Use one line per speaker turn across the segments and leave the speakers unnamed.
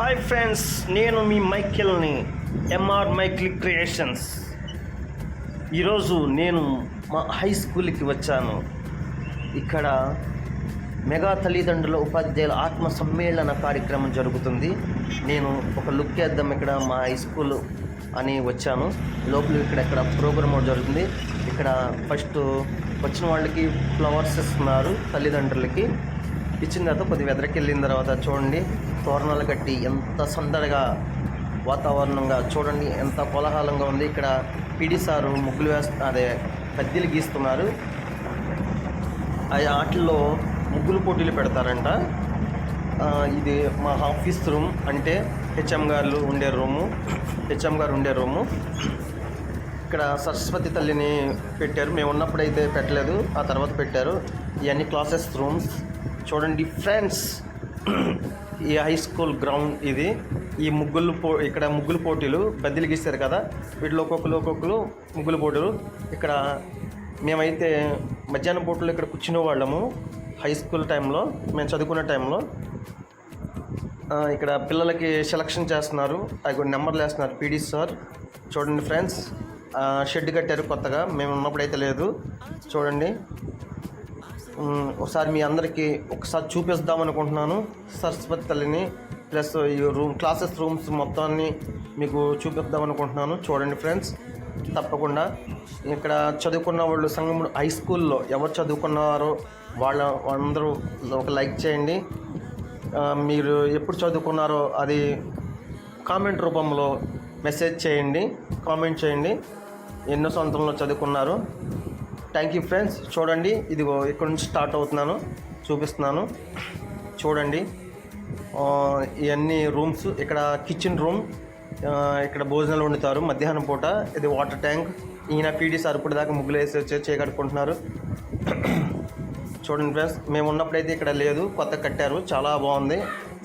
Hi friends, నేను మీ మైకిల్ని, MR Michael creations. ఈరోజు నేను మా హై స్కూల్కి వచ్చాను. ఇక్కడ మెగా తల్లిదండ్రుల ఉపాధ్యాయుల ఆత్మ సమ్మేళన కార్యక్రమం జరుగుతుంది. నేను ఒక లుక్ వేద్దాం ఇక్కడ మా హై స్కూల్ అని వచ్చాను. లోపల ఇక్కడ ప్రోగ్రామ్ జరుగుతుంది. ఇక్కడ ఫస్ట్ వచ్చిన వాళ్ళకి ఫ్లవర్స్ ఇస్తున్నారు. తల్లిదండ్రులకి ఇచ్చిన తర్వాత కొద్దిగా వెదరకి వెళ్ళిన తర్వాత చూడండి, తోరణాలు కట్టి ఎంత సందడిగా వాతావరణంగా చూడండి, ఎంత కోలాహలంగా ఉంది. ఇక్కడ పిడి సారు ముగ్గులు కద్దెలు గీస్తున్నారు. వాటిల్లో ముగ్గులు పోటీలు పెడతారంట. ఇది మా ఆఫీస్ రూమ్, అంటే హెచ్ఎం గారు ఉండే రూము. ఇక్కడ సరస్వతి తల్లిని పెట్టారు. మేము ఉన్నప్పుడైతే పెట్టలేదు, ఆ తర్వాత పెట్టారు. ఇవన్నీ క్లాసెస్ రూమ్స్. చూడండి ఫ్రెండ్స్, ఈ హై స్కూల్ గ్రౌండ్ ఇది. ఈ ఇక్కడ ముగ్గులు పోటీలు బద్దెలు గీస్తారు కదా, వీటిలో ఒక్కొక్కరు ముగ్గులు పోటీలు. ఇక్కడ మేమైతే మధ్యాహ్నం పూటలో ఇక్కడ కూర్చునే వాళ్ళము. హై స్కూల్ టైంలో, మేము చదువుకునే టైంలో ఇక్కడ పిల్లలకి సెలక్షన్ చేస్తున్నారు. అవి కూడా నెంబర్లు వేస్తున్నారు పీడీ సార్. చూడండి ఫ్రెండ్స్, షెడ్ కట్టారు కొత్తగా, మేము ఉన్నప్పుడైతే లేదు. చూడండి, ఒకసారి మీ అందరికీ ఒకసారి చూపిద్దాం అనుకుంటున్నాను సరస్వతి తల్లిని, ప్లస్ ఈ క్లాసెస్ రూమ్స్ మొత్తాన్ని మీకు చూపిద్దాం అనుకుంటున్నాను. చూడండి ఫ్రెండ్స్, తప్పకుండా ఇక్కడ చదువుకున్న వాళ్ళు సంఘం హై స్కూల్లో ఎవరు చదువుకున్నారో వాళ్ళందరూ ఒక లైక్ చేయండి. మీరు ఎప్పుడు చదువుకున్నారో అది కామెంట్ రూపంలో మెసేజ్ చేయండి, కామెంట్ చేయండి. ఎన్నో సంవత్సరంలో చదువుకున్నారు. Thank you friends. చూడండి, ఇదిగో ఇక్కడ నుంచి స్టార్ట్ అవుతున్నాను, చూపిస్తున్నాను. చూడండి, ఇవన్నీ రూమ్స్. ఇక్కడ కిచెన్ రూమ్, ఇక్కడ భోజనాలు వండుతారు మధ్యాహ్నం పూట. ఇది వాటర్ ట్యాంక్. ఈయన పీడీ సార్ ఇప్పుడు దాకా ముగ్గులు వేసి వచ్చి చేయగడుకుంటున్నారు. చూడండి ఫ్రెండ్స్, మేము ఉన్నప్పుడైతే ఇక్కడ లేదు, కొత్త కట్టారు, చాలా బాగుంది.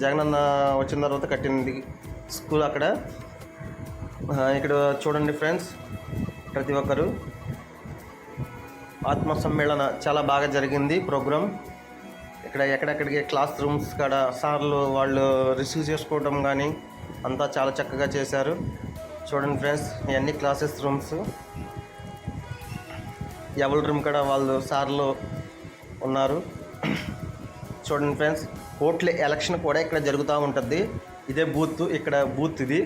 జగనన్న వచ్చిన తర్వాత కట్టింది స్కూల్ అక్కడ. ఇక్కడ చూడండి ఫ్రెండ్స్, ప్రతి ఒక్కరు ఆత్మ సమ్మేళన చాలా బాగా జరిగింది ప్రోగ్రామ్. ఇక్కడ ఎక్కడెక్కడికి క్లాస్ రూమ్స్ కాడ సార్లు వాళ్ళు రిసీవ్ చేసుకోవడం కానీ అంతా చాలా చక్కగా చేశారు. చూడండి ఫ్రెండ్స్, ఇవన్నీ క్లాసెస్ రూమ్స్. ఎవరి రూమ్ కాడ వాళ్ళు సార్లు ఉన్నారు. చూడండి ఫ్రెండ్స్, ఓట్ల ఎలక్షన్ కూడా ఇక్కడ జరుగుతూ ఉంటుంది. ఇదే బూత్, ఇక్కడ బూత్ ఇది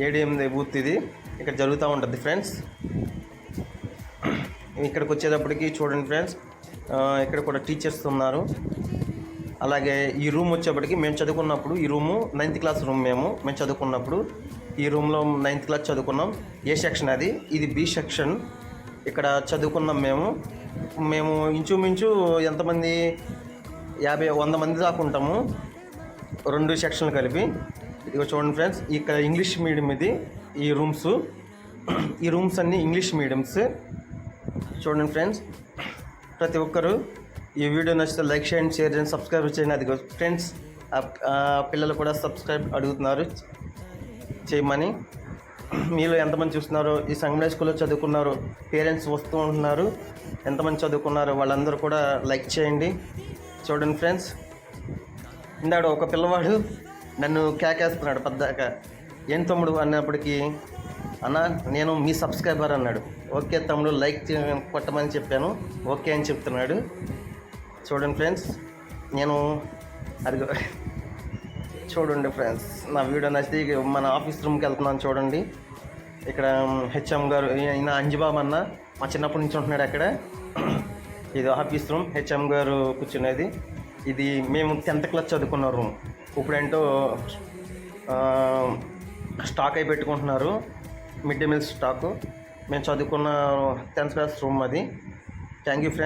7-8 బూత్ ఇది ఇక్కడ జరుగుతూ ఉంటుంది ఫ్రెండ్స్. ఇక్కడికి వచ్చేటప్పటికి చూడండి ఫ్రెండ్స్, ఇక్కడ కూడా టీచర్స్ ఉన్నారు. అలాగే ఈ రూమ్ వచ్చేప్పటికి మేము చదువుకున్నప్పుడు, ఈ రూము 9th క్లాస్ రూమ్. మేము చదువుకున్నప్పుడు ఈ రూమ్లో 9th క్లాస్ చదువుకున్నాం. ఏ సెక్షన్ అది, ఇది బి సెక్షన్. ఇక్కడ చదువుకున్నాం మేము ఇంచుమించు ఎంతమంది 50-100 మంది దాకా ఉంటాము, 2 సెక్షన్లు కలిపి. ఇదిగో చూడండి ఫ్రెండ్స్, ఇక్కడ ఇంగ్లీష్ మీడియం ఇది. ఈ రూమ్స్ అన్నీ ఇంగ్లీష్ మీడియంస్. చూడండి ఫ్రెండ్స్, ప్రతి ఒక్కరు ఈ వీడియో నచ్చితే లైక్ చేయండి, షేర్ చేయండి, సబ్స్క్రైబ్ చేయండి. అది ఫ్రెండ్స్, పిల్లలు కూడా సబ్స్క్రైబ్ అడుగుతున్నారు చేయమని. మీలో ఎంతమంది చూస్తున్నారో, ఈ సంగమే స్కూల్లో చదువుకున్నారు, పేరెంట్స్ వస్తూ ఉంటున్నారు, ఎంతమంది చదువుకున్నారో వాళ్ళందరూ కూడా లైక్ చేయండి. చూడండి ఫ్రెండ్స్, ఇందాడు ఒక పిల్లవాడు నన్ను కేకేస్తున్నాడు పద్దాక, ఏం తమ్ముడు అన్నప్పటికీ, అన్న నేను మీ సబ్స్క్రైబర్ అన్నాడు. ఓకే తమ్ముడు, లైక్ కొట్టమని చెప్పాను, ఓకే అని చెప్తున్నాడు. చూడండి ఫ్రెండ్స్, నేను అదిగో చూడండి ఫ్రెండ్స్, నా వీడియో నచ్చితే మన ఆఫీస్ రూమ్కి వెళ్తున్నాను. చూడండి, ఇక్కడ హెచ్ఎం గారు, ఈయన అంజిబాబు అన్న, మా చిన్నప్పటి నుంచి ఉంటున్నాడు అక్కడ. ఇది ఆఫీస్ రూమ్, హెచ్ఎం గారు కూర్చునేది. ఇది మేము 10th క్లాస్ చదువుకున్న రూమ్. ఇప్పుడేంటో స్టాక్ అయి పెట్టుకుంటున్నారు, మిడ్ డే మీల్ స్టాకు. మేము చదువుకున్న 10th క్లాస్ రూమ్ అది. Thank you friends.